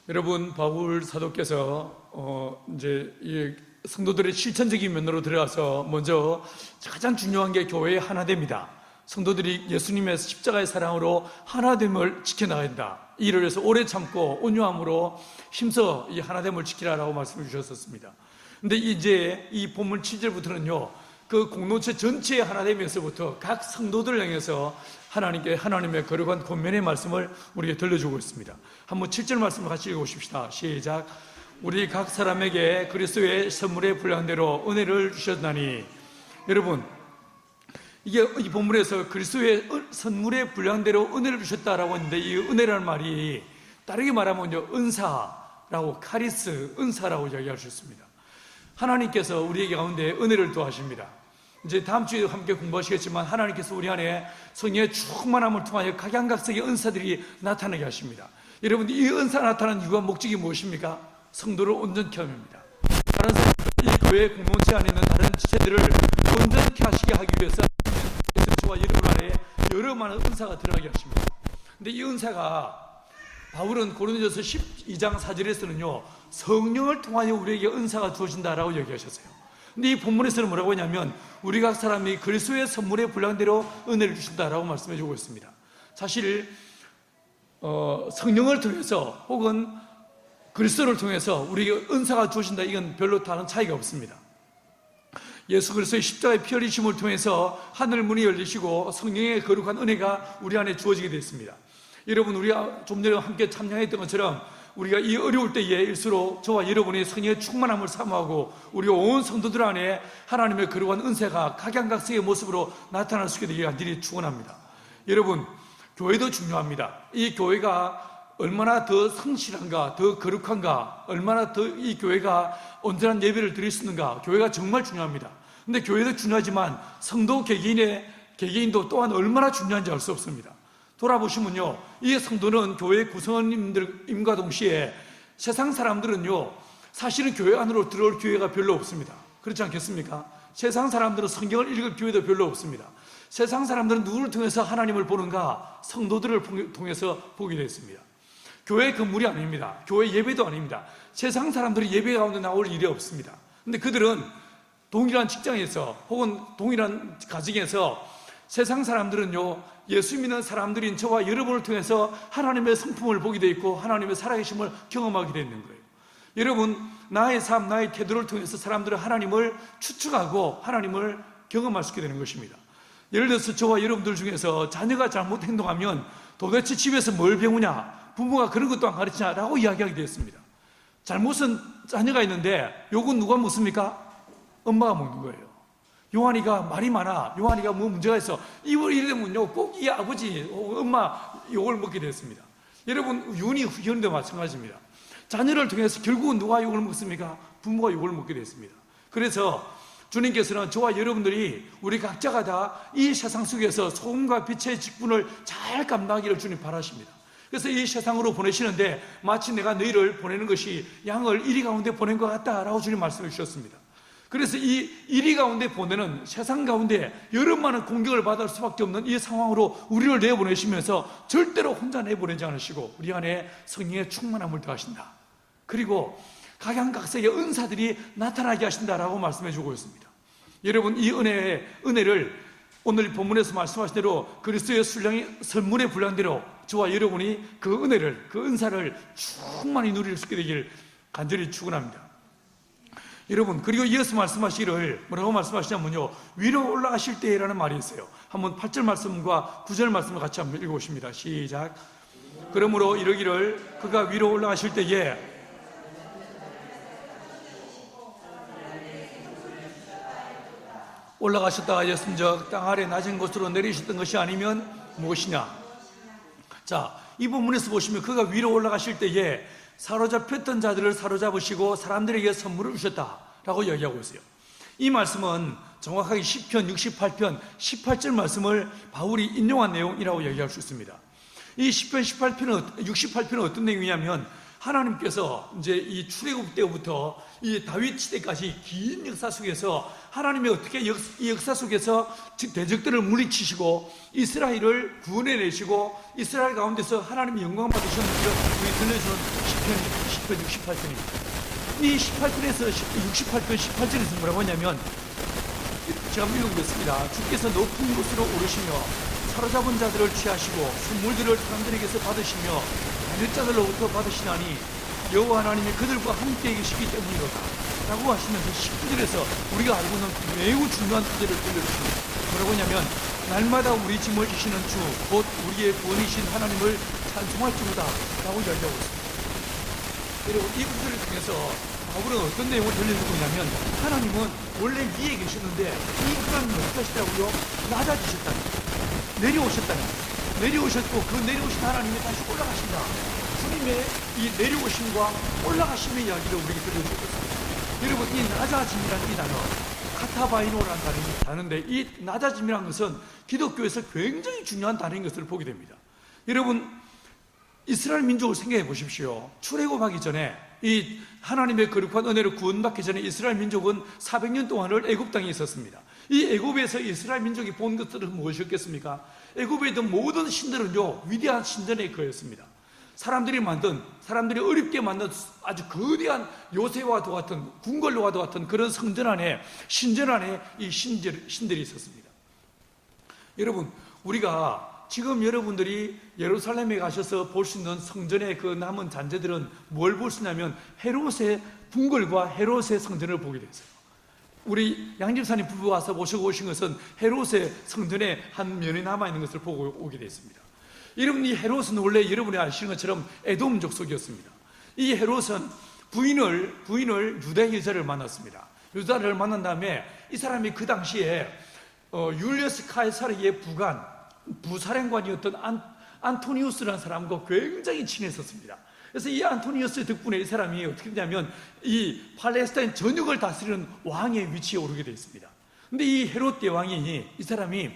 여러분, 바울 사도께서 이제 이 성도들의 실천적인 면으로 들어가서 먼저 가장 중요한 게 교회의 하나됨이다. 성도들이 예수님의 십자가의 사랑으로 하나됨을 지켜나가야 된다. 이 일을 위해서 오래 참고 온유함으로 힘써 이 하나됨을 지키라라고 말씀을 주셨었습니다. 근데 이제 이 본문 7절부터는요, 그 공동체 전체의 하나됨에서부터 각 성도들을 향해서 하나님의 거룩한 권면의 말씀을 우리에게 들려주고 있습니다. 한번 7절 말씀을 같이 읽어보십시다. 시작. 우리 각 사람에게 그리스도의 선물에 분량한 대로 은혜를 주셨나니. 여러분, 이게 이 본문에서 그리스도의 선물에 분량한 대로 은혜를 주셨다라고 했는데, 이 은혜라는 말이 다르게 말하면요, 은사라고, 카리스, 은사라고 이야기할 수 있습니다. 하나님께서 우리에게 가운데 은혜를 더하십니다. 이제 다음 주에 함께 공부하시겠지만, 하나님께서 우리 안에 성령의 충만함을 통하여 각양각색의 은사들이 나타나게 하십니다. 여러분, 이 은사 나타나는 이유와 목적이 무엇입니까? 성도를 온전케 함입니다. 다른 사람들, 이 교회 공동체 안에 있는 다른 지체들을 온전케 하시게 하기 위해서 저와 여러분 안에 여러 많은 은사가 들어가게 하십니다. 근데 이 은사가, 바울은 고린도전서 12장 4절에서는요, 성령을 통하여 우리에게 은사가 주어진다라고 얘기하셨어요. 근데 이 본문에서는 뭐라고 하냐면, 우리 각 사람이 그리스도의 선물에 분량한 대로 은혜를 주신다라고 말씀해 주고 있습니다. 사실 성령을 통해서 혹은 그리스도를 통해서 우리에게 은사가 주어진다, 이건 별로 다른 차이가 없습니다. 예수 그리스도의 십자가의 피 흘리심을 통해서 하늘 문이 열리시고 성령의 거룩한 은혜가 우리 안에 주어지게 되었습니다. 여러분, 우리가 좀 전에 함께 참여했던 것처럼 우리가 이 어려울 때일수록 저와 여러분이 성령의 충만함을 사모하고 우리 온 성도들 안에 하나님의 거룩한 은혜가 각양각색의 모습으로 나타날 수 있게 되기를 간절히 축원합니다. 여러분, 교회도 중요합니다. 이 교회가 얼마나 더 성실한가, 더 거룩한가, 얼마나 더 이 교회가 온전한 예배를 드릴 수 있는가, 교회가 정말 중요합니다. 근데 교회도 중요하지만 성도 개개인도 또한 얼마나 중요한지 알 수 없습니다. 돌아보시면요, 이 성도는 교회 구성원님들임과 동시에 세상 사람들은요, 사실은 교회 안으로 들어올 기회가 별로 없습니다. 그렇지 않겠습니까? 세상 사람들은 성경을 읽을 기회도 별로 없습니다. 세상 사람들은 누구를 통해서 하나님을 보는가? 성도들을 통해서 보게 되었습니다. 교회 건물이 아닙니다. 교회 예배도 아닙니다. 세상 사람들이 예배 가운데 나올 일이 없습니다. 근데 그들은 동일한 직장에서 혹은 동일한 가정에서 세상 사람들은요, 예수 믿는 사람들인 저와 여러분을 통해서 하나님의 성품을 보게 되어 있고 하나님의 살아계심을 경험하게 되어 있는 거예요. 여러분, 나의 삶, 나의 태도를 통해서 사람들은 하나님을 추측하고 하나님을 경험할 수 있게 되는 것입니다. 예를 들어서 저와 여러분들 중에서 자녀가 잘못 행동하면 도대체 집에서 뭘 배우냐, 부모가 그런 것도 안 가르치냐라고 이야기하게 되었습니다. 잘못은 자녀가 있는데 욕은 누가 먹습니까? 엄마가 먹는 거예요. 요한이가 말이 많아, 요한이가 뭐 문제가 있어, 이러면요 꼭 이 아버지, 엄마 욕을 먹게 됐습니다. 여러분, 윤희, 후현도 마찬가지입니다. 자녀를 통해서 결국은 누가 욕을 먹습니까? 부모가 욕을 먹게 됐습니다. 그래서 주님께서는 저와 여러분들이 우리 각자가 다 이 세상 속에서 소금과 빛의 직분을 잘 감당하기를 주님 바라십니다. 그래서 이 세상으로 보내시는데 마치 내가 너희를 보내는 것이 양을 이리 가운데 보낸 것 같다라고 주님 말씀해 주셨습니다. 그래서 이 이리 가운데 보내는 세상 가운데 여러 많은 공격을 받을 수밖에 없는 이 상황으로 우리를 내보내시면서 절대로 혼자 내보내지 않으시고 우리 안에 성령의 충만함을 더하신다. 그리고 각양각색의 은사들이 나타나게 하신다라고 말씀해 주고 있습니다. 여러분, 이 은혜를 오늘 본문에서 말씀하신 대로 그리스도의 선물에 분량한 대로 저와 여러분이 그 은혜를, 그 은사를 충만히 누릴 수 있게 되길 간절히 축원합니다. 여러분, 그리고 이어서 말씀하시기를 뭐라고 말씀하시냐면요, 위로 올라가실 때라는 말이 있어요. 한번 8절 말씀과 9절 말씀을 같이 한번 읽어보십니다. 시작. 그러므로 이러기를 그가 위로 올라가실 때에 올라가셨다가 하였음즉 땅 아래 낮은 곳으로 내리셨던 것이 아니면 무엇이냐. 자, 이 본문에서 보시면 그가 위로 올라가실 때에 사로잡혔던 자들을 사로잡으시고 사람들에게 선물을 주셨다라고 이야기하고 있어요. 이 말씀은 정확하게 시편 68편 18절 말씀을 바울이 인용한 내용이라고 이야기할 수 있습니다. 이 시편 68편은 어떤 내용이냐면, 하나님께서 이제 이 출애굽 때부터 이 다윗 시대까지 긴 역사 속에서 하나님이 어떻게 이 역사 속에서 대적들을 물리치시고 이스라엘을 구원해내시고 이스라엘 가운데서 하나님이 영광 받으셨는지를 우리 들려주는 시편 68편입니다. 이 18편에서 68편 18절에서 뭐라고 하냐면, 제가 읽어보겠습니다. 주께서 높은 곳으로 오르시며 사로잡은 자들을 취하시고 선물들을 사람들에게서 받으시며 반역자들로부터 받으시나니 여호와 하나님이 그들과 함께 계시기 때문이로다 라고 하시면서 19절에서 우리가 알고 있는 매우 중요한 구절을 들려주십니다. 뭐라고 하냐면, 날마다 우리 짐을 지시는 주 곧 우리의 구원이신 하나님을 찬송할지로다 라고 이야기하고 있습니다. 여러분, 이 구절을 통해서 바울은 어떤 내용을 들려주고 있냐면, 하나님은 원래 위에 계셨는데 이 하나님은 어떻게 하시더라고요? 낮아지셨다는 거예요. 내려오셨고 그 내려오신 하나님이 다시 올라가신다. 주님의 이 내려오심과 올라가심의 이야기를 우리에게 들려주고 있습니다. 여러분, 이 낮아짐이라는 이 단어, 카타바이노라는 단어인데, 이 낮아짐이라는 것은 기독교에서 굉장히 중요한 단어인 것을 보게 됩니다. 여러분, 이스라엘 민족을 생각해 보십시오. 출애굽하기 전에, 이 하나님의 거룩한 은혜로 구원받기 전에 이스라엘 민족은 400년 동안을 애굽 땅에 있었습니다. 이 애굽에서 이스라엘 민족이 본 것들은 무엇이었겠습니까? 애굽에 있던 모든 신들은요, 위대한 신전에 거였습니다. 사람들이 어렵게 만든 아주 거대한 요새와도 같은, 궁궐과도 같은 그런 성전 안에, 신전 안에 이 신들이 있었습니다. 여러분, 우리가 지금 여러분들이 예루살렘에 가셔서 볼 수 있는 성전의 그 남은 잔재들은 뭘 볼 수 있냐면, 헤롯의 궁궐과 헤롯의 성전을 보게 됐어요. 우리 양집사님 부부 와서 모시고 오신 것은 헤롯의 성전의 한 면에 남아있는 것을 보고 오게 됐습니다. 여러분, 이 헤롯은 원래 여러분이 아시는 것처럼 에돔 족속이었습니다. 이 헤롯은 부인을 유다 여자를 만났습니다. 유다를 만난 다음에 이 사람이 그 당시에 율리어스 카이사르의 부사령관이었던 안토니우스라는 사람과 굉장히 친했었습니다. 그래서 이 안토니우스 덕분에 이 사람이 어떻게 되냐면 이 팔레스타인 전역을 다스리는 왕의 위치에 오르게 되어 있습니다. 근데 이 헤롯 대왕이, 이 사람이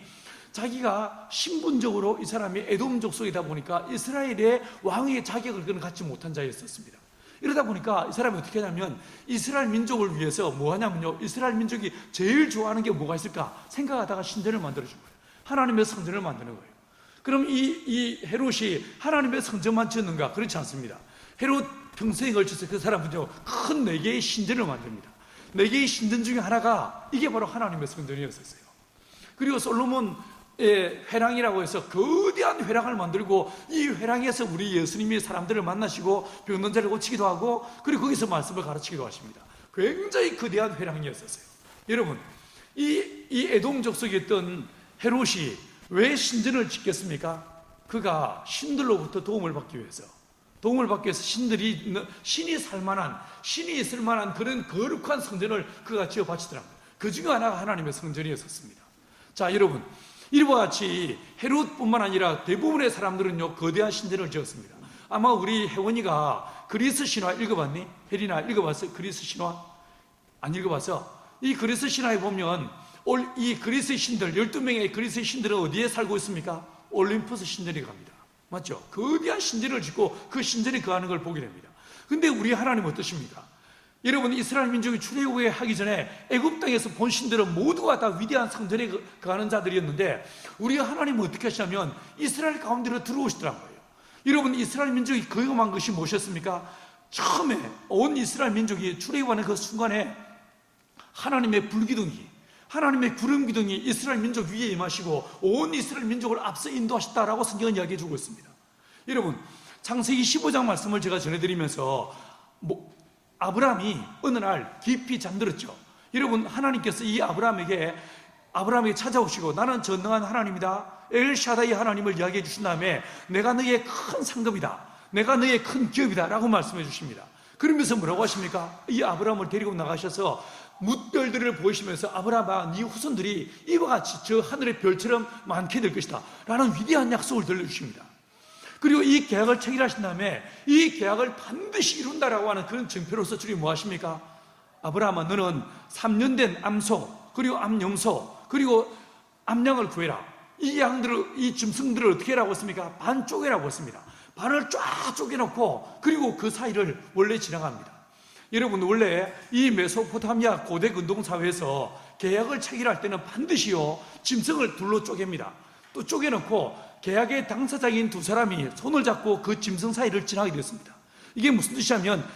자기가 신분적으로 이 사람이 에돔 족속이다 보니까 이스라엘의 왕의 자격을 그는 갖지 못한 자였었습니다. 이러다 보니까 이 사람이 어떻게 하냐면, 이스라엘 민족을 위해서 뭐 하냐면요, 이스라엘 민족이 제일 좋아하는 게 뭐가 있을까 생각하다가 신전을 만들어준 거예요. 하나님의 성전을 만드는 거예요. 그럼 이 헤롯이 하나님의 성전만 지었는가? 그렇지 않습니다. 헤롯 평생에 걸쳐서 그 사람은요, 큰 4개의 신전을 만듭니다. 4개의 신전 중에 하나가 이게 바로 하나님의 성전이었어요. 그리고 솔로몬의 회랑이라고 해서 거대한 회랑을 만들고, 이 회랑에서 우리 예수님이 사람들을 만나시고 병든 자를 고치기도 하고, 그리고 거기서 말씀을 가르치기도 하십니다. 굉장히 거대한 회랑이었어요. 여러분, 이 에돔 족속이었던 헤롯이 왜 신전을 짓겠습니까? 그가 신들로부터 도움을 받기 위해서 신이 살만한, 신이 있을 만한 그런 거룩한 성전을 그가 지어 바치더랍니다. 그 중에 하나가 하나님의 성전이었습니다. 자, 여러분, 이와 같이 헤롯뿐만 아니라 대부분의 사람들은요, 거대한 신전을 지었습니다. 아마 우리 혜원이가 그리스 신화 읽어봤니? 혜린아, 읽어봤어? 그리스 신화? 안 읽어봤어? 이 그리스 신화에 보면 이 그리스의 신들, 12명의 그리스의 신들은 어디에 살고 있습니까? 올림푸스 신전에 갑니다. 맞죠? 거대한 신전을 짓고 그 신전에 거하는 걸 보게 됩니다. 근데 우리 하나님은 어떠십니까? 여러분, 이스라엘 민족이 출애굽에 하기 전에 애굽 땅에서 본 신들은 모두가 다 위대한 성전에 거하는 자들이었는데, 우리 하나님은 어떻게 하시냐면 이스라엘 가운데로 들어오시더라고요. 여러분, 이스라엘 민족이 거행한 것이 무엇이었습니까? 처음에 온 이스라엘 민족이 출애굽하는 그 순간에 하나님의 불기둥이, 하나님의 구름 기둥이 이스라엘 민족 위에 임하시고 온 이스라엘 민족을 앞서 인도하셨다라고 성경은 이야기해 주고 있습니다. 여러분, 창세기 15장 말씀을 제가 전해드리면서 아브라함이 어느 날 깊이 잠들었죠. 여러분, 하나님께서 이 아브라함에게 찾아오시고, 나는 전능한 하나님이다, 엘샤다이 하나님을 이야기해 주신 다음에 내가 너의 큰 상급이다, 내가 너의 큰 기업이다 라고 말씀해 주십니다. 그러면서 뭐라고 하십니까? 이 아브라함을 데리고 나가셔서 뭇별들을 보이시면서, 아브라함아, 네 후손들이 이와 같이 저 하늘의 별처럼 많게 될 것이다 라는 위대한 약속을 들려주십니다. 그리고 이 계약을 체결하신 다음에 이 계약을 반드시 이룬다라고 하는 그런 증표로서 주님 뭐 하십니까? 아브라함아, 너는 3년 된 암소, 그리고 암염소, 그리고 암양을 구해라. 이 양들을, 이 짐승들을 어떻게 하라고 했습니까? 반 쪼개라고 했습니다. 반을 쫙 쪼개놓고 그리고 그 사이를 원래 지나갑니다. 여러분, 원래 이 메소포타미아 고대 근동사회에서 계약을 체결할 때는 반드시요 짐승을 둘로 쪼갭니다. 또 쪼개놓고 계약의 당사자인 두 사람이 손을 잡고 그 짐승 사이를 지나게 되었습니다. 이게 무슨 뜻이냐면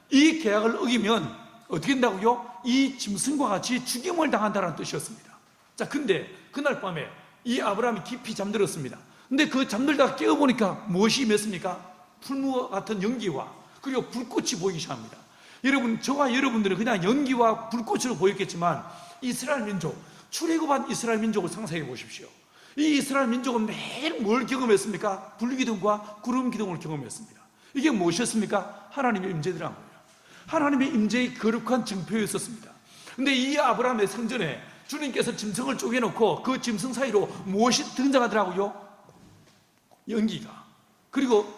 이 계약을 어기면 어떻게 된다고요? 이 짐승과 같이 죽임을 당한다는 뜻이었습니다. 자, 근데 그날 밤에 이 아브라함이 깊이 잠들었습니다. 근데 그 잠들다가 깨어보니까 무엇이 임했습니까? 풀무와 같은 연기와 그리고 불꽃이 보이기 시작합니다. 여러분, 저와 여러분들은 그냥 연기와 불꽃으로 보였겠지만 이스라엘 민족, 출애굽한 이스라엘 민족을 상상해 보십시오. 이 이스라엘 민족은 매일 뭘 경험했습니까? 불기둥과 구름 기둥을 경험했습니다. 이게 무엇이었습니까? 하나님의 임재더란 거예요. 하나님의 임재의 거룩한 증표였었습니다. 근데 이 아브라함의 성전에 주님께서 짐승을 쪼개놓고 그 짐승 사이로 무엇이 등장하더라고요? 연기가. 그리고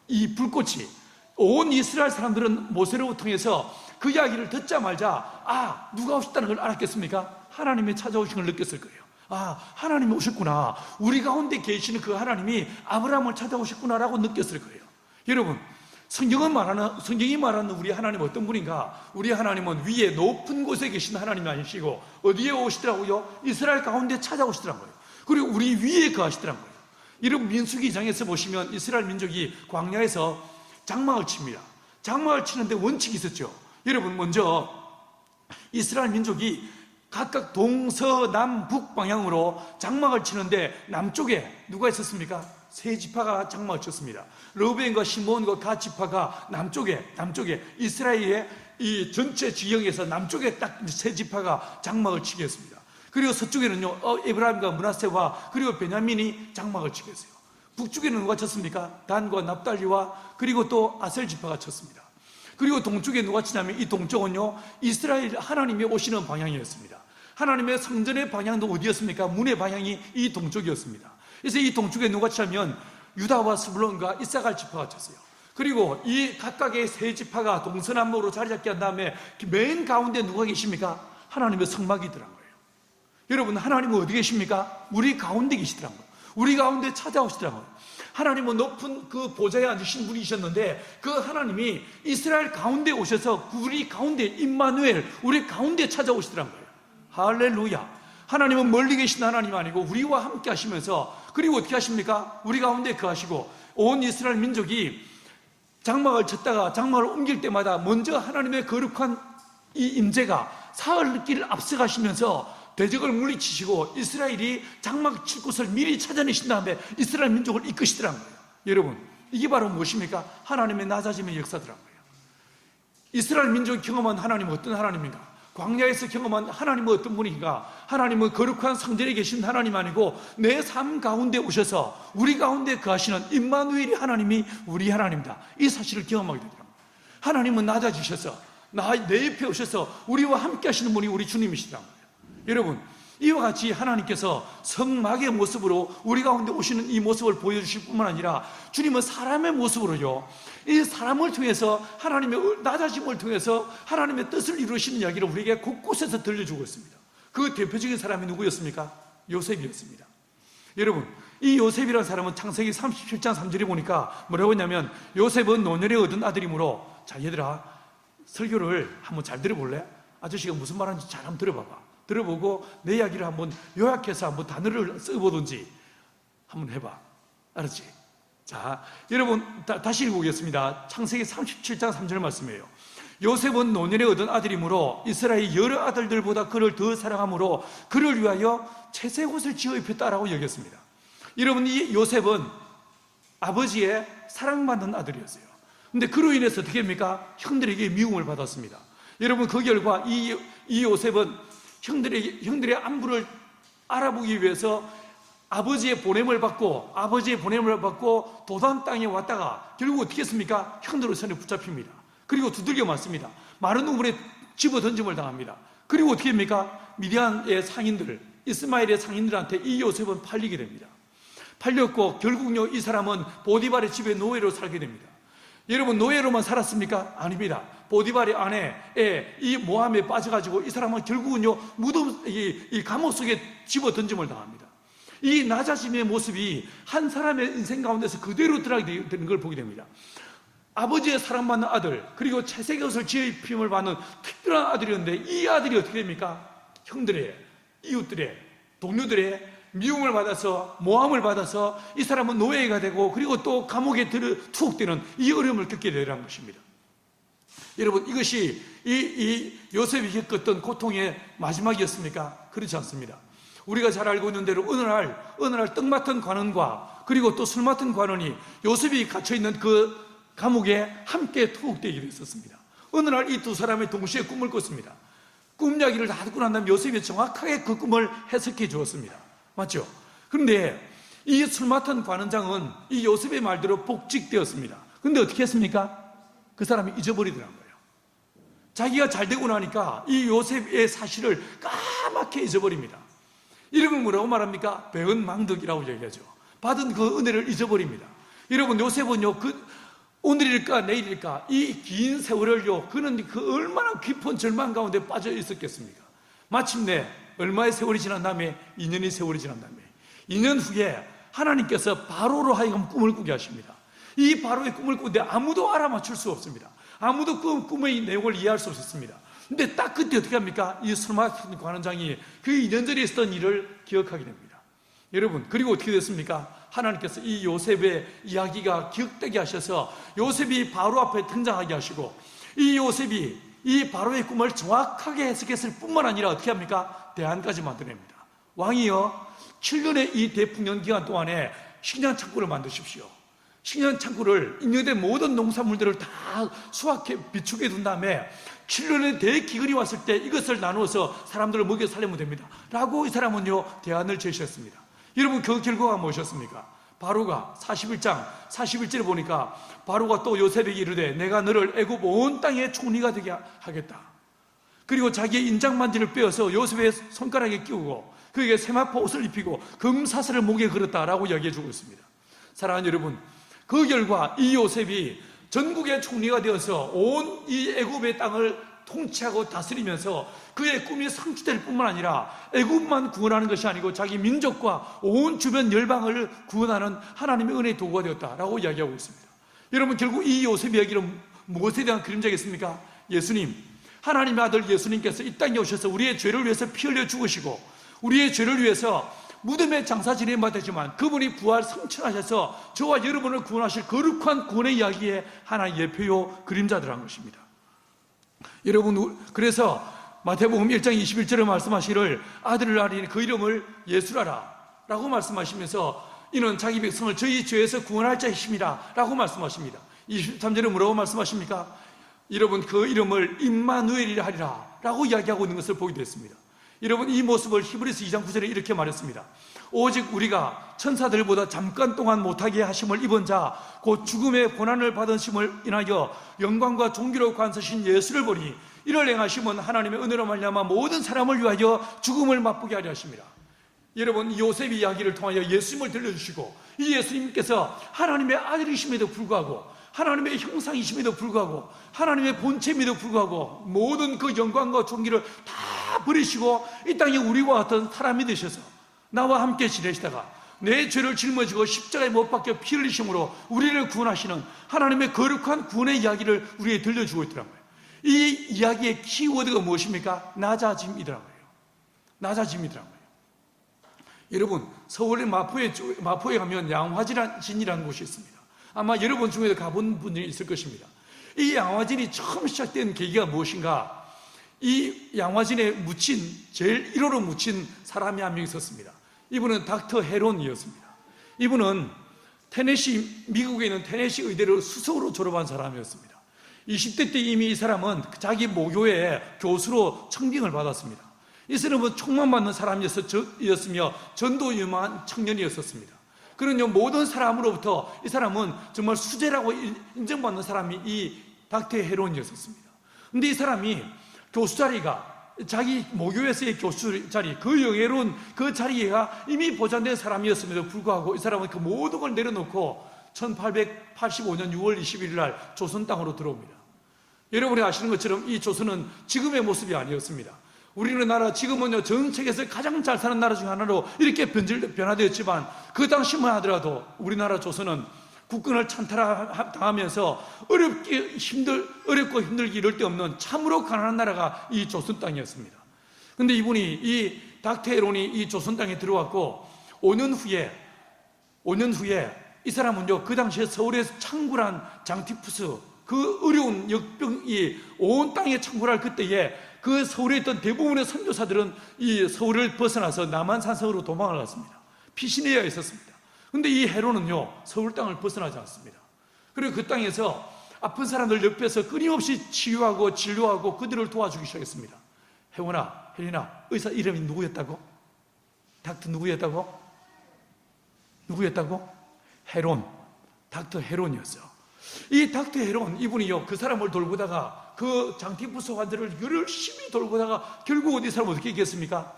이 불꽃이. 온 이스라엘 사람들은 모세를 통해서 그 이야기를 듣자마자 누가 오셨다는 걸 알았겠습니까? 하나님의 찾아오신 걸 느꼈을 거예요. 하나님이 오셨구나. 우리 가운데 계시는 그 하나님이 아브라함을 찾아오셨구나라고 느꼈을 거예요. 여러분, 성경이 말하는 우리 하나님은 어떤 분인가? 우리 하나님은 위에 높은 곳에 계신 하나님이 아니시고 어디에 오시더라고요? 이스라엘 가운데 찾아오시더라고요. 그리고 우리 위에 거하시더라고요. 여러분, 민수기 2장에서 보시면 이스라엘 민족이 광야에서 장막을 칩니다. 장막을 치는데 원칙이 있었죠. 여러분, 먼저 이스라엘 민족이 각각 동서남북 방향으로 장막을 치는데 남쪽에 누가 있었습니까? 세 지파가 장막을 쳤습니다. 르우벤과 시몬과 갓 지파가 남쪽에 이스라엘의 이 전체 지형에서 남쪽에 딱 세 지파가 장막을 치게 했습니다. 그리고 서쪽에는요 에브라임과 므낫세와 그리고 베냐민이 장막을 치게 했어요. 북쪽에는 누가 쳤습니까? 단과 납달리와 그리고 또 아셀 지파가 쳤습니다. 그리고 동쪽에 누가 치냐면 이 동쪽은요 이스라엘 하나님이 오시는 방향이었습니다. 하나님의 성전의 방향도 어디였습니까? 문의 방향이 이 동쪽이었습니다. 그래서 이 동쪽에 누가 치냐면 유다와 스불론과 이사갈 지파가 쳤어요. 그리고 이 각각의 세 지파가 동서남북으로 자리 잡게 한 다음에 맨 가운데 누가 계십니까? 하나님의 성막이더란 거예요. 여러분, 하나님은 어디 계십니까? 우리 가운데 계시더란 거예요. 우리 가운데 찾아오시더란 거예요. 하나님은 높은 그 보좌에 앉으신 분이셨는데 그 하나님이 이스라엘 가운데 오셔서 우리 가운데 임마누엘, 우리 가운데 찾아오시더란 거예요. 할렐루야. 하나님은 멀리 계신 하나님 아니고 우리와 함께 하시면서 그리고 어떻게 하십니까? 우리 가운데 거하시고 온 이스라엘 민족이 장막을 쳤다가 장막을 옮길 때마다 먼저 하나님의 거룩한 이 임재가 사흘 길을 앞서가시면서 대적을 물리치시고 이스라엘이 장막 칠 곳을 미리 찾아내신 다음에 이스라엘 민족을 이끄시더란 거예요. 여러분, 이게 바로 무엇입니까? 하나님의 낮아짐의 역사더란 거예요. 이스라엘 민족이 경험한 하나님은 어떤 하나님인가? 광야에서 경험한 하나님은 어떤 분인가? 하나님은 거룩한 성전에 계신 하나님 아니고 내 삶 가운데 오셔서 우리 가운데 거하시는 임마누엘이 하나님이 우리 하나님이다. 이 사실을 경험하게 되더랍니다. 하나님은 낮아지셔서 내 옆에 오셔서 우리와 함께 하시는 분이 우리 주님이시더란 거예요. 여러분, 이와 같이 하나님께서 성막의 모습으로 우리 가운데 오시는 이 모습을 보여주실 뿐만 아니라 주님은 사람의 모습으로요 이 사람을 통해서 하나님의 낮아짐을 통해서 하나님의 뜻을 이루시는 이야기를 우리에게 곳곳에서 들려주고 있습니다. 그 대표적인 사람이 누구였습니까? 요셉이었습니다. 여러분, 이 요셉이라는 사람은 창세기 37장 3절에 보니까 뭐라고 했냐면 요셉은 노년에 얻은 아들이므로 자, 얘들아 설교를 한번 잘 들어볼래? 아저씨가 무슨 말하는지 잘 한번 들어보고 내 이야기를 한번 요약해서 한번 단어를 써보든지 한번 해봐. 알았지? 자, 여러분 다시 읽어보겠습니다. 창세기 37장 3절 말씀이에요. 요셉은 노년에 얻은 아들이므로 이스라엘 여러 아들들보다 그를 더 사랑하므로 그를 위하여 채색옷을 지어 입혔다라고 여겼습니다. 여러분, 이 요셉은 아버지의 사랑받는 아들이었어요. 근데 그로 인해서 어떻게 됩니까? 형들에게 미움을 받았습니다. 여러분, 그 결과 이 요셉은 형들의 안부를 알아보기 위해서 아버지의 보냄을 받고 도단 땅에 왔다가 결국 어떻게 했습니까? 형들의 손에 붙잡힙니다. 그리고 두들겨 맞습니다. 마른 우물에 집어 던짐을 당합니다. 그리고 어떻게 됩니까? 미디안의 상인들, 이스마엘의 상인들한테 이 요셉은 팔리게 됩니다. 팔렸고 결국요 이 사람은 보디발의 집에 노예로 살게 됩니다. 여러분, 노예로만 살았습니까? 아닙니다. 보디발의 아내에 이 모함에 빠져가지고 이 사람은 결국은요 무덤 이 감옥 속에 집어 던짐을 당합니다. 이 낮아짐의 모습이 한 사람의 인생 가운데서 그대로 드러나게 되는 걸 보게 됩니다. 아버지의 사랑받는 아들, 그리고 채색의 옷을 지어입힘을 받는 특별한 아들이었는데, 이 아들이 어떻게 됩니까? 형들의, 이웃들의, 동료들의 미움을 받아서, 모함을 받아서 이 사람은 노예가 되고, 그리고 또 감옥에 투옥되는 이 어려움을 겪게 되라는 것입니다. 여러분, 이것이 이 요셉이 겪었던 고통의 마지막이었습니까? 그렇지 않습니다. 우리가 잘 알고 있는 대로 어느 날 떡 맡은 관원과 그리고 또 술 맡은 관원이 요셉이 갇혀있는 그 감옥에 함께 투옥되기로 했었습니다. 어느 날 이 두 사람이 동시에 꿈을 꿨습니다. 꿈 이야기를 다 듣고 난 다음에 요셉이 정확하게 그 꿈을 해석해 주었습니다. 맞죠? 그런데 이 술 맡은 관원장은 이 요셉의 말대로 복직되었습니다. 그런데 어떻게 했습니까? 그 사람이 잊어버리더라는 거예요. 자기가 잘 되고 나니까 이 요셉의 사실을 까맣게 잊어버립니다. 이런 걸 뭐라고 말합니까? 배은망덕이라고 얘기하죠. 받은 그 은혜를 잊어버립니다. 여러분, 요셉은요, 오늘일까 내일일까 이 긴 세월을요, 그는 그 얼마나 깊은 절망 가운데 빠져 있었겠습니까? 마침내 얼마의 세월이 지난 다음에 2년의 세월이 지난 다음에 2년 후에 하나님께서 바로로 하여금 꿈을 꾸게 하십니다. 이 바로의 꿈을 꾸는데 아무도 알아맞힐 수 없습니다. 아무도 그 꿈의 내용을 이해할 수 없었습니다. 근데 딱 그때 어떻게 합니까? 이 술 맡은 관원장이 그 2년 전에 있었던 일을 기억하게 됩니다. 여러분, 그리고 어떻게 됐습니까? 하나님께서 이 요셉의 이야기가 기억되게 하셔서 요셉이 바로 앞에 등장하게 하시고, 이 요셉이 이 바로의 꿈을 정확하게 해석했을 뿐만 아니라 어떻게 합니까? 대안까지 만들어냅니다. 왕이여, 7년의 이 대풍년 기간 동안에 식량 창고를 만드십시오. 식량 창고를 인여된 모든 농산물들을 다 수확해 비축해 둔 다음에 7년의 대기근이 왔을 때 이것을 나누어서 사람들을 먹여 살리면 됩니다 라고 이 사람은요 대안을 제시했습니다. 여러분, 그 결과가 무엇이었습니까? 바로가 41장 41절에 보니까 바로가 또 요셉에게 이르되 내가 너를 애굽 온 땅의 총리가 되게 하겠다. 그리고 자기의 인장만지를 빼어서 요셉의 손가락에 끼우고 그에게 세마포 옷을 입히고 금사슬을 목에 걸었다라고 이야기해주고 있습니다. 사랑하는 여러분, 그 결과 이 요셉이 전국의 총리가 되어서 온 이 애굽의 땅을 통치하고 다스리면서 그의 꿈이 성취될 뿐만 아니라 애굽만 구원하는 것이 아니고 자기 민족과 온 주변 열방을 구원하는 하나님의 은혜의 도구가 되었다라고 이야기하고 있습니다. 여러분, 결국 이 요셉의 이야기는 무엇에 대한 그림자겠습니까? 예수님, 하나님의 아들 예수님께서 이 땅에 오셔서 우리의 죄를 위해서 피 흘려 죽으시고 우리의 죄를 위해서 무덤에 장사 지내야 되지만 그분이 부활 성천하셔서 저와 여러분을 구원하실 거룩한 구원의 이야기의 하나의 예표요 그림자들한 것입니다. 여러분, 그래서 마태복음 1장 21절에 말씀하시기를 아들을 낳으니 그 이름을 예수라라 라고 말씀하시면서 이는 자기 백성을 저희 죄에서 구원할 자이십니다 라고 말씀하십니다. 23절에 뭐라고 말씀하십니까? 여러분, 그 이름을 임마누엘이라 하리라 라고 이야기하고 있는 것을 보게 됐습니다. 여러분, 이 모습을 히브리서 2장 9절에 이렇게 말했습니다. 오직 우리가 천사들보다 잠깐 동안 못하게 하심을 입은 자 곧 죽음의 고난을 받은 심을 인하여 영광과 존귀로 관서신 예수를 보니 이를 행하심은 하나님의 은혜로 말미암아 모든 사람을 위하여 죽음을 맛보게 하려 하십니다. 여러분, 요셉의 이야기를 통하여 예수님을 들려주시고 이 예수님께서 하나님의 아들이심에도 불구하고 하나님의 형상이심에도 불구하고 하나님의 본체임에도 불구하고 모든 그 영광과 존귀를 다 버리시고 이 땅에 우리와 같은 사람이 되셔서 나와 함께 지내시다가 내 죄를 짊어지고 십자가에 못 박혀 피 흘리심으로 우리를 구원하시는 하나님의 거룩한 구원의 이야기를 우리에게 들려주고 있더라고요. 이 이야기의 키워드가 무엇입니까? 낮아짐이더라고요. 낮아짐이더라고요. 여러분, 서울의 마포에 가면 양화진이라는 곳이 있습니다. 아마 여러분 중에도 가본 분들이 있을 것입니다. 이 양화진이 처음 시작된 계기가 무엇인가? 이 양화진에 제일 1호로 묻힌 사람이 한 명 있었습니다. 이분은 닥터 헤론이었습니다. 이분은 미국에 있는 테네시 의대를 수석으로 졸업한 사람이었습니다. 20대 때 이미 이 사람은 자기 모교의 교수로 청빙을 받았습니다. 이 사람은 총만 받는 사람이었으며 전도 유망한 청년이었습니다. 그러니 모든 사람으로부터 이 사람은 정말 수재라고 인정받는 사람이 이 닥터 헤론이었습니다. 그런데 이 사람이 교수 자리가 자기 모교에서의 교수 자리, 그 영예로운 그 자리가 이미 보장된 사람이었음에도 불구하고 이 사람은 그 모든 걸 내려놓고 1885년 6월 21일 날 조선 땅으로 들어옵니다. 여러분이 아시는 것처럼 이 조선은 지금의 모습이 아니었습니다. 우리나라 지금은요, 전 세계에서 가장 잘 사는 나라 중 하나로 이렇게 변화되었지만, 그 당시만 하더라도 우리나라 조선은 국군을 찬탈당하면서 어렵고 힘들기 이럴 데 없는 참으로 가난한 나라가 이 조선 땅이었습니다. 근데 이분이, 이 닥터에론이 이 조선 땅에 들어왔고, 5년 후에 이 사람은요, 그 당시에 서울에서 창굴한 장티푸스, 그 어려운 역병이 온 땅에 창굴할 그때에 그 서울에 있던 대부분의 선교사들은 이 서울을 벗어나서 남한산성으로 도망을 갔습니다. 피시니아에 있었습니다. 근데 이 헤롯은요, 서울 땅을 벗어나지 않습니다. 그리고 그 땅에서 아픈 사람들 옆에서 끊임없이 치유하고 진료하고 그들을 도와주기 시작했습니다. 혜린아, 의사 이름이 누구였다고? 닥터 누구였다고? 헤론. 닥터 헤론이었어요. 이 닥터 헤론, 이분이요, 그 사람을 돌보다가, 그 장티푸스 환자를 열심히 돌보다가 결국은 이 사람 어떻게 이겼습니까?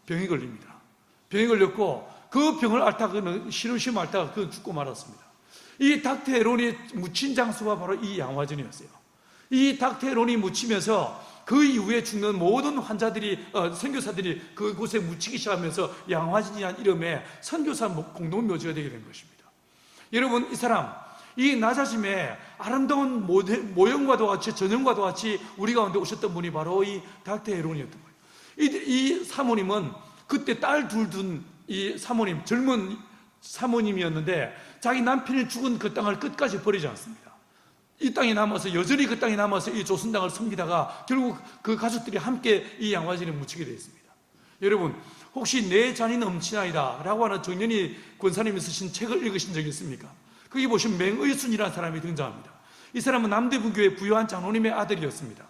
병이 걸립니다. 병이 걸렸고, 그 병을 앓다가, 시름시름 앓다가 그는 죽고 말았습니다. 이 닥터 헤론이 묻힌 장소가 바로 이 양화전이었어요. 이 닥터 헤론이 묻히면서 그 이후에 죽는 모든 환자들이, 선교사들이 그곳에 묻히기 시작하면서 양화진이라는 이름의 선교사 공동묘지가 되게 된 것입니다. 여러분, 이 사람, 이 낮아짐에 아름다운 모형과도 같이, 전형과도 같이 우리 가운데 오셨던 분이 바로 이 닥터 헤론이었던 거예요. 이 사모님은 그때 딸 둘 둔 이 사모님, 젊은 사모님이었는데, 자기 남편이 죽은 그 땅을 끝까지 버리지 않습니다. 이 땅에 남아서, 여전히 그 땅에 남아서 이 조선 땅을 섬기다가 결국 그 가족들이 함께 이 양화진에 묻히게 되어 있습니다. 여러분, 혹시 내 잔이 넘치나이다 라고 하는 정연희 권사님이 쓰신 책을 읽으신 적이 있습니까? 거기 보시면 맹의순이라는 사람이 등장합니다. 이 사람은 남대문교회 부유한 장로님의 아들이었습니다.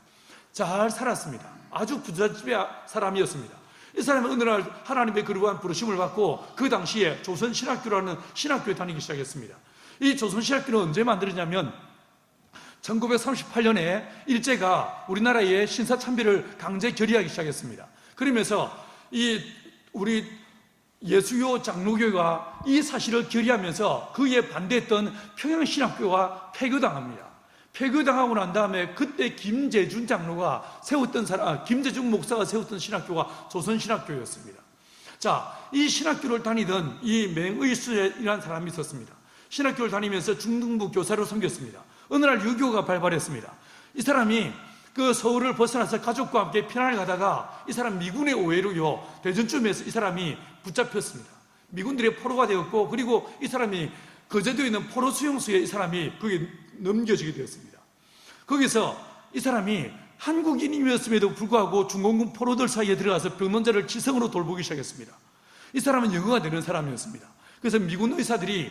잘 살았습니다. 아주 부잣집의 사람이었습니다. 이 사람은 어느 날 하나님의 그러한 부르심을 받고 그 당시에 조선신학교라는 신학교에 다니기 시작했습니다. 이 조선신학교는 언제 만들었냐면 1938년에 일제가 우리나라의 신사참배를 강제 결의하기 시작했습니다. 그러면서 우리 예수교 장로교가 이 사실을 결의하면서 그에 반대했던 평양신학교가 폐교당합니다. 폐교당하고 난 다음에 그때 김재준 장로가 세웠던 김재준 목사가 세웠던 신학교가 조선신학교였습니다. 자, 이 신학교를 다니던 이 맹의수라는 사람이 있었습니다. 신학교를 다니면서 중등부 교사로 섬겼습니다. 어느 날 유교가 발발했습니다. 이 사람이 그 서울을 벗어나서 가족과 함께 피난을 가다가 이 사람 미군의 오해로요, 대전쯤에서 이 사람이 붙잡혔습니다. 미군들의 포로가 되었고, 그리고 이 사람이 거제도에 있는 포로 수용소에 이 사람이 거기에 넘겨지게 되었습니다. 거기서 이 사람이 한국인이었음에도 불구하고 중공군 포로들 사이에 들어가서 병원자를 지성으로 돌보기 시작했습니다. 이 사람은 영어가 되는 사람이었습니다. 그래서 미군 의사들이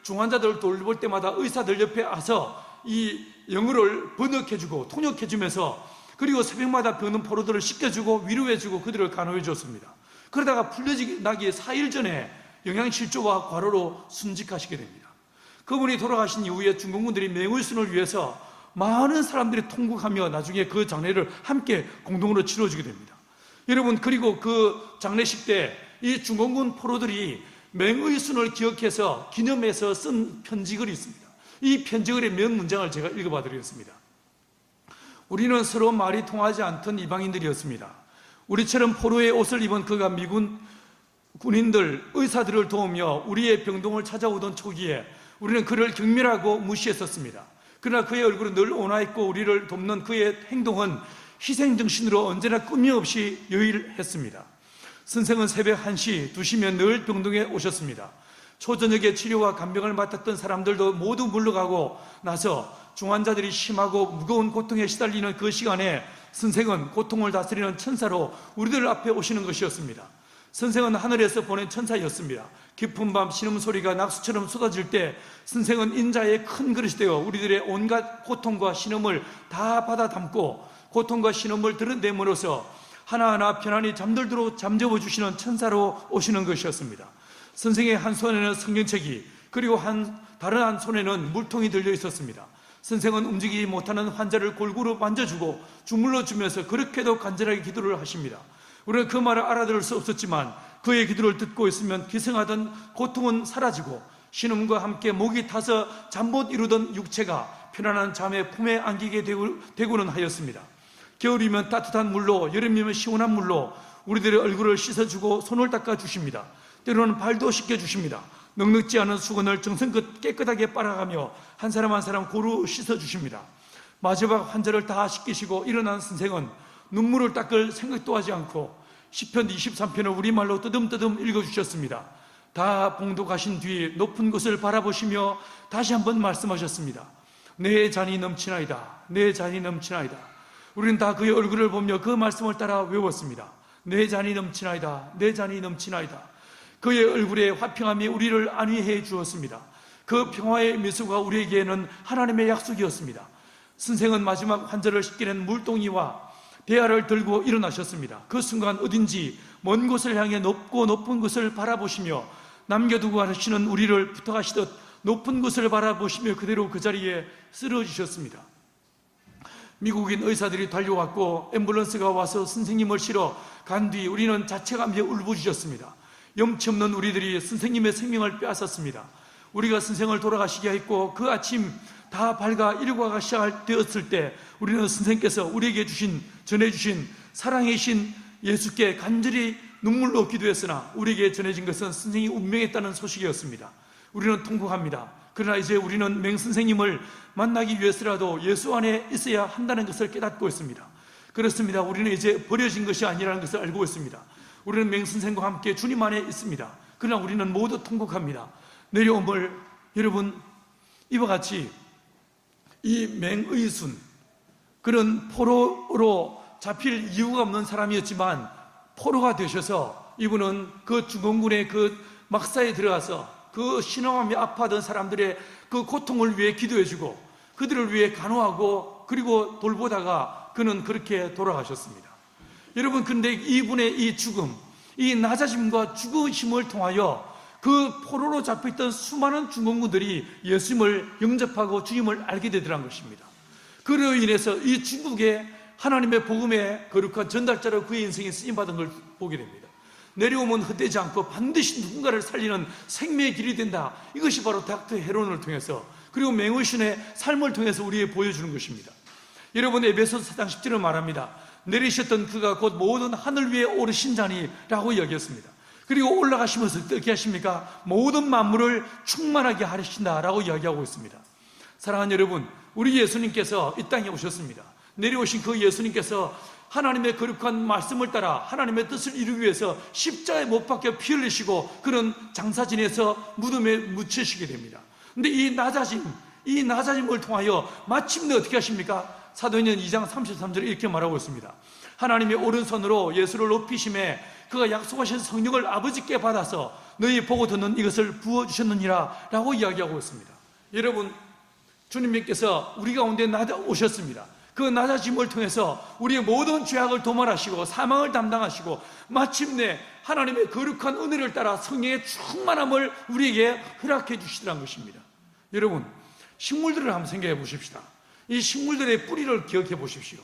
중환자들을 돌볼 때마다 의사들 옆에 와서 이 영어를 번역해주고 통역해주면서, 그리고 새벽마다 병든 포로들을 씻겨주고 위로해주고 그들을 간호해 줬습니다. 그러다가 풀려나기 4일 전에 영양실조와 과로로 순직하시게 됩니다. 그분이 돌아가신 이후에 중공군들이 맹의순을 위해서 많은 사람들이 통곡하며 나중에 그 장례를 함께 공동으로 치러주게 됩니다. 여러분, 그리고 그 장례식 때 이 중공군 포로들이 맹의순을 기억해서 기념해서 쓴 편지글이 있습니다. 이 편지글의 몇 문장을 제가 읽어봐 드리겠습니다. 우리는 서로 말이 통하지 않던 이방인들이었습니다. 우리처럼 포로의 옷을 입은 그가 미군 군인들, 의사들을 도우며 우리의 병동을 찾아오던 초기에 우리는 그를 경멸하고 무시했었습니다. 그러나 그의 얼굴은 늘 온화했고 우리를 돕는 그의 행동은 희생정신으로 언제나 끊임없이 유일했습니다. 선생은 새벽 1시, 2시면 늘 병동에 오셨습니다. 초저녁에 치료와 간병을 맡았던 사람들도 모두 물러가고 나서 중환자들이 심하고 무거운 고통에 시달리는 그 시간에 선생은 고통을 다스리는 천사로 우리들 앞에 오시는 것이었습니다. 선생은 하늘에서 보낸 천사였습니다. 깊은 밤 신음소리가 낙수처럼 쏟아질 때 선생은 인자의 큰 그릇이 되어 우리들의 온갖 고통과 신음을 다 받아 담고 고통과 신음을 들여냄으로써 하나하나 편안히 잠들도록 잠재워 주시는 천사로 오시는 것이었습니다. 선생의 한 손에는 성경책이, 그리고 다른 한 손에는 물통이 들려 있었습니다. 선생은 움직이지 못하는 환자를 골고루 만져주고 주물러 주면서 그렇게도 간절하게 기도를 하십니다. 우리는 그 말을 알아들을 수 없었지만 그의 기도를 듣고 있으면 기생하던 고통은 사라지고 신음과 함께 목이 타서 잠 못 이루던 육체가 편안한 잠에 품에 안기게 되고는 하였습니다. 겨울이면 따뜻한 물로, 여름이면 시원한 물로 우리들의 얼굴을 씻어주고 손을 닦아주십니다. 때로는 발도 씻겨주십니다. 넉넉지 않은 수건을 정성껏 깨끗하게 빨아가며 한 사람 한 사람 고루 씻어주십니다. 마지막 환자를 다 씻기시고 일어난 선생은 눈물을 닦을 생각도 하지 않고 시편 23편을 우리말로 뜨듬뜨듬 읽어주셨습니다. 다 봉독하신 뒤 높은 곳을 바라보시며 다시 한번 말씀하셨습니다. 내 잔이 넘치나이다. 내 잔이 넘치나이다. 우리는 다 그의 얼굴을 보며 그 말씀을 따라 외웠습니다. 내 잔이 넘치나이다. 내 잔이 넘치나이다. 그의 얼굴에 화평함이 우리를 안위해 주었습니다. 그 평화의 미소가 우리에게는 하나님의 약속이었습니다. 선생은 마지막 환자를 씻기는 물동이와 대야를 들고 일어나셨습니다. 그 순간 어딘지 먼 곳을 향해 높고 높은 곳을 바라보시며 남겨두고 가시는 우리를 부탁하시듯 높은 곳을 바라보시며 그대로 그 자리에 쓰러지셨습니다. 미국인 의사들이 달려왔고 앰뷸런스가 와서 선생님을 실어 간 뒤 우리는 자책하며 울부짖었습니다. 염치 없는 우리들이 선생님의 생명을 빼앗았습니다. 우리가 선생을 돌아가시게 했고 그 아침 다 밝아 일과가 시작되었을 때 우리는 선생님께서 우리에게 전해주신 사랑의 신 예수께 간절히 눈물로 기도했으나 우리에게 전해진 것은 선생이 운명했다는 소식이었습니다. 우리는 통곡합니다. 그러나 이제 우리는 맹선생님을 만나기 위해서라도 예수 안에 있어야 한다는 것을 깨닫고 있습니다. 그렇습니다. 우리는 이제 버려진 것이 아니라는 것을 알고 있습니다. 우리는 맹선생과 함께 주님 안에 있습니다. 그러나 우리는 모두 통곡합니다. 내려옴을 여러분 이와 같이 이 맹의순 그런 포로로 잡힐 이유가 없는 사람이었지만 포로가 되셔서 이분은 그 중공군의 그 막사에 들어가서 그 신앙하며 아파하던 사람들의 그 고통을 위해 기도해주고 그들을 위해 간호하고 그리고 돌보다가 그는 그렇게 돌아가셨습니다. 여러분, 근데 이분의 이 죽음, 이 낮아짐과 죽으심을 통하여 그 포로로 잡혀있던 수많은 중공군들이 예수님을 영접하고 주님을 알게 되더란 것입니다. 그로 인해서 이 중국에 하나님의 복음의 거룩한 전달자로 그의 인생에 쓰임받은 걸 보게 됩니다. 내려오면 헛되지 않고 반드시 누군가를 살리는 생명의 길이 된다. 이것이 바로 닥터 헤론을 통해서 그리고 맹의신의 삶을 통해서 우리에게 보여주는 것입니다. 여러분, 에베소서 4장 10절을 말합니다. 내리셨던 그가 곧 모든 하늘 위에 오르신 자니라고 이야기했습니다. 그리고 올라가시면서 어떻게 하십니까? 모든 만물을 충만하게 하신다라고 이야기하고 있습니다. 사랑하는 여러분, 우리 예수님께서 이 땅에 오셨습니다. 내려오신 그 예수님께서 하나님의 거룩한 말씀을 따라 하나님의 뜻을 이루기 위해서 십자가에 못 박혀 피 흘리시고 그런 장사 지내서 무덤에 묻히시게 됩니다. 그런데 이 낮아짐을 통하여 마침내 어떻게 하십니까? 사도행전 2장 33절에 이렇게 말하고 있습니다. 하나님의 오른손으로 예수를 높이심에 그가 약속하신 성령을 아버지께 받아서 너희 보고 듣는 이것을 부어주셨느니라 라고 이야기하고 있습니다. 여러분, 주님께서 우리 가운데 오셨습니다. 그 낮아짐을 통해서 우리의 모든 죄악을 도말하시고 사망을 담당하시고 마침내 하나님의 거룩한 은혜를 따라 성령의 충만함을 우리에게 허락해 주시더란 것입니다. 여러분, 식물들을 한번 생각해 보십시다. 이 식물들의 뿌리를 기억해 보십시오.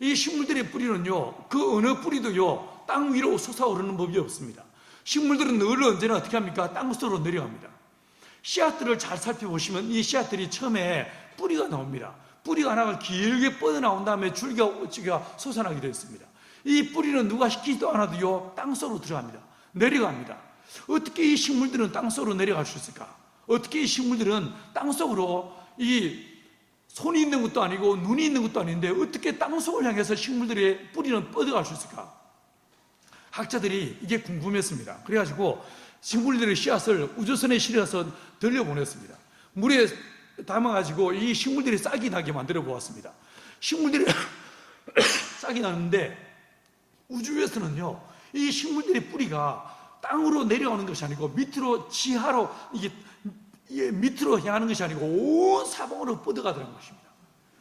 이 식물들의 뿌리는요, 그 어느 뿌리도요, 땅 위로 솟아오르는 법이 없습니다. 식물들은 늘 언제나 어떻게 합니까? 땅속으로 내려갑니다. 씨앗들을 잘 살펴보시면 이 씨앗들이 처음에 뿌리가 나옵니다. 뿌리가 하나가 길게 뻗어나온 다음에 줄기가 솟아나게 되어 있습니다. 이 뿌리는 누가 시키지도 않아도요, 땅속으로 들어갑니다. 내려갑니다. 어떻게 이 식물들은 땅속으로 내려갈 수 있을까? 어떻게 이 식물들은 땅속으로 이 손이 있는 것도 아니고 눈이 있는 것도 아닌데 어떻게 땅속을 향해서 식물들의 뿌리는 뻗어갈 수 있을까? 학자들이 이게 궁금했습니다. 그래가지고 식물들의 씨앗을 우주선에 실어서 들려보냈습니다. 물에 담아가지고 이 식물들이 싹이 나게 만들어 보았습니다. 식물들이 싹이 나는데 우주에서는요, 이 식물들의 뿌리가 땅으로 내려오는 것이 아니고 밑으로 지하로 이게 밑으로 향하는 것이 아니고 온 사방으로 뻗어가더라는 것입니다.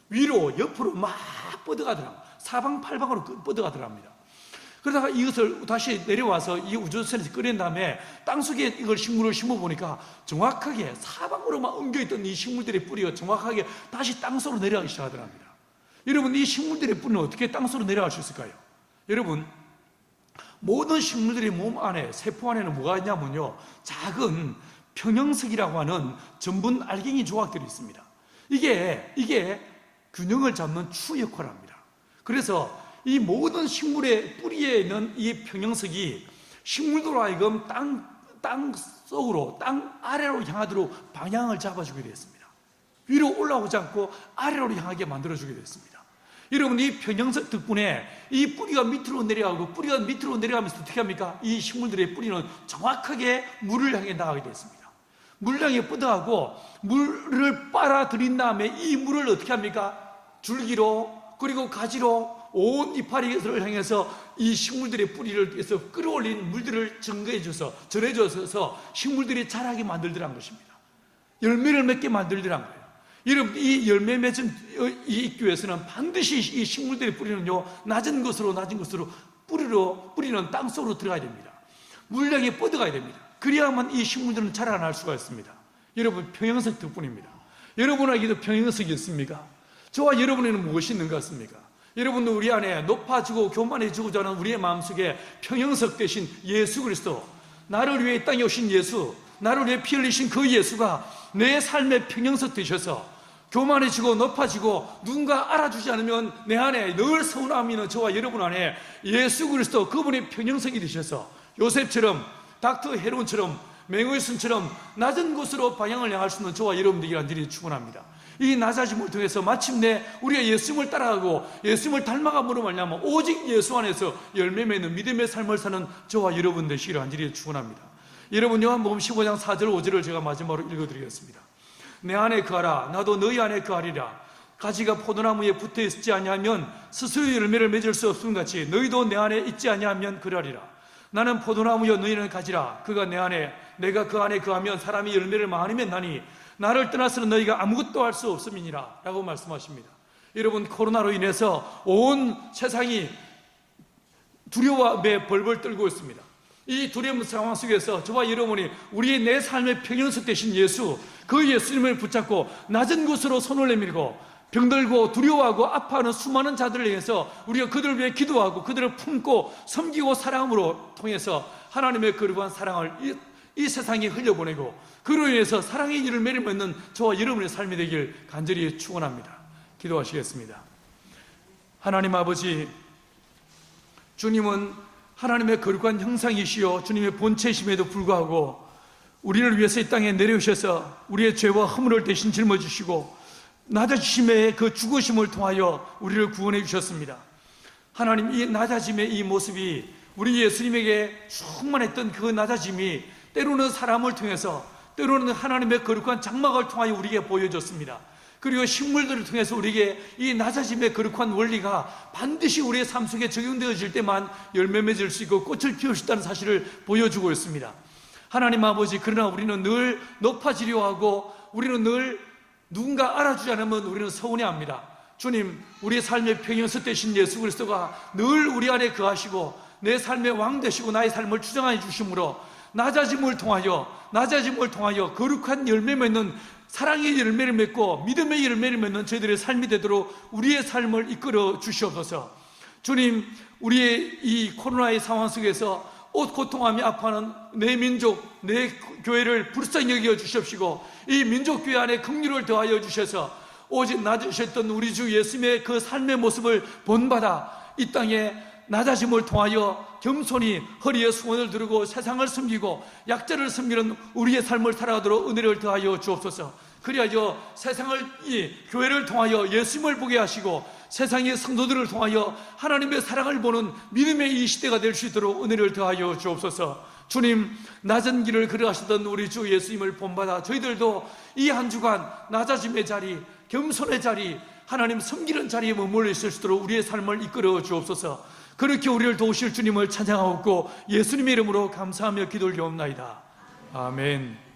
위로 옆으로 막 뻗어가더랍니다. 사방팔방으로 뻗어가더랍니다. 그러다가 이것을 다시 내려와서 이 우주선에서 꺼낸 다음에 땅속에 이걸 식물을 심어보니까 정확하게 사방으로만 엉겨있던 이 식물들의 뿌리가 정확하게 다시 땅속으로 내려가기 시작하더랍니다. 여러분, 이 식물들의 뿌리는 어떻게 땅속으로 내려갈 수 있을까요? 여러분, 모든 식물들의 몸 안에, 세포 안에는 뭐가 있냐면요, 작은 평형석이라고 하는 전분 알갱이 조각들이 있습니다. 이게 균형을 잡는 추 역할을 합니다. 그래서 이 모든 식물의 뿌리에 있는 이 평형석이 식물들로 하여금 땅 속으로, 땅 아래로 향하도록 방향을 잡아주게 되었습니다. 위로 올라오지 않고 아래로 향하게 만들어주게 되었습니다. 여러분, 이 평형석 덕분에 이 뿌리가 밑으로 내려가고, 뿌리가 밑으로 내려가면서 어떻게 합니까? 이 식물들의 뿌리는 정확하게 물을 향해 나가게 되었습니다. 물을 향해 뻗어가고 물을 빨아들인 다음에 이 물을 어떻게 합니까? 줄기로, 그리고 가지로 온 이파리를 향해서 이 식물들의 뿌리를 해서 끌어올린 물들을 전해줘서 식물들이 자라게 만들더란 것입니다. 열매를 맺게 만들더란 거예요. 여러분, 이 열매 맺은 이 입교에서는 반드시 이 식물들의 뿌리는요, 낮은 곳으로 뿌리는 땅 속으로 들어가야 됩니다. 물량에 뻗어가야 됩니다. 그래야만 이 식물들은 자라날 수가 있습니다. 여러분, 평형석 덕분입니다. 여러분에게도 평형석이 있습니까? 저와 여러분에게는 무엇이 있는 것 같습니까? 여러분도 우리 안에 높아지고 교만해지고자 하는 우리의 마음속에 평형석 대신 예수 그리스도, 나를 위해 이 땅에 오신 예수, 나를 위해 피 흘리신 그 예수가 내 삶의 평형석 되셔서 교만해지고 높아지고 누군가 알아주지 않으면 내 안에 늘 서운함이 있는 저와 여러분 안에 예수 그리스도, 그분의 평형석이 되셔서 요셉처럼, 닥터 헤론처럼, 맹의순처럼 낮은 곳으로 방향을 향할 수 있는 저와 여러분들이 간절히 축원합니다. 이 낮아짐을 통해서 마침내 우리가 예수님을 따라가고 예수님을 닮아감으로 말미암아 오직 예수 안에서 열매 맺는 믿음의 삶을 사는 저와 여러분 되시기를 간절히 축원합니다. 여러분, 요한복음 15장 4절 5절을 제가 마지막으로 읽어드리겠습니다. 내 안에 거하라, 나도 너희 안에 거하리라. 가지가 포도나무에 붙어 있지 아니하면 스스로 열매를 맺을 수 없음 같이 너희도 내 안에 있지 아니하면 그러하리라. 나는 포도나무여 너희는 가지라. 그가 내 안에, 내가 그 안에 거하면 사람이 열매를 많이 맺나니 나를 떠나서는 너희가 아무것도 할 수 없음이니라 라고 말씀하십니다. 여러분, 코로나로 인해서 온 세상이 두려움에 벌벌 떨고 있습니다. 이 두려움 상황 속에서 저와 여러분이 우리의 내 삶의 평형석 되신 예수, 그 예수님을 붙잡고 낮은 곳으로 손을 내밀고 병들고 두려워하고 아파하는 수많은 자들을 위해서 우리가 그들을 위해 기도하고 그들을 품고 섬기고 사랑함으로 통해서 하나님의 거룩한 사랑을 이 세상에 흘려보내고 그로 인해서 사랑의 열매를 맺는 저와 여러분의 삶이 되길 간절히 축원합니다. 기도하시겠습니다. 하나님 아버지, 주님은 하나님의 거룩한 형상이시요 주님의 본체심에도 불구하고 우리를 위해서 이 땅에 내려오셔서 우리의 죄와 허물을 대신 짊어지시고 낮아지심의 그 죽으심을 통하여 우리를 구원해 주셨습니다. 하나님, 이 낮아짐의 이 모습이 우리 예수님에게 충만했던 그 낮아짐이 때로는 사람을 통해서, 때로는 하나님의 거룩한 장막을 통하여 우리에게 보여졌습니다. 그리고 식물들을 통해서 우리에게 이 낮아짐의 거룩한 원리가 반드시 우리의 삶 속에 적용되어질 때만 열매 맺을 수 있고 꽃을 피울 수 있다는 사실을 보여주고 있습니다. 하나님 아버지, 그러나 우리는 늘 높아지려 하고 우리는 늘 누군가 알아주지 않으면 우리는 서운해합니다. 주님, 우리의 삶의 평형석 되신 예수 그리스도가 늘 우리 안에 거하시고 내 삶의 왕 되시고 나의 삶을 주장해 주심으로 낮아짐을 통하여 거룩한 열매 맺는, 사랑의 열매를 맺고 믿음의 열매를 맺는 저희들의 삶이 되도록 우리의 삶을 이끌어 주시옵소서. 주님, 우리의 이 코로나의 상황 속에서 고통하며 아파하는 내 민족, 내 교회를 불쌍히 여겨 주십시고 이 민족교회 안에 긍휼을 더하여 주셔서 오직 낮으셨던 우리 주 예수님의 그 삶의 모습을 본받아 이 땅에 낮아짐을 통하여 겸손히 허리에 수건을 두르고 세상을 섬기고 약자를 섬기는 우리의 삶을 살아가도록 은혜를 더하여 주옵소서. 그리하여 세상을, 이 교회를 통하여 예수님을 보게 하시고 세상의 성도들을 통하여 하나님의 사랑을 보는 믿음의 이 시대가 될 수 있도록 은혜를 더하여 주옵소서. 주님, 낮은 길을 걸어가시던 우리 주 예수님을 본받아 저희들도 이 한 주간 낮아짐의 자리, 겸손의 자리, 하나님 섬기는 자리에 머물러 있을 수 있도록 우리의 삶을 이끌어 주옵소서. 그렇게 우리를 도우실 주님을 찬양하옵고 예수님의 이름으로 감사하며 기도를 드리옵나이다. 아멘.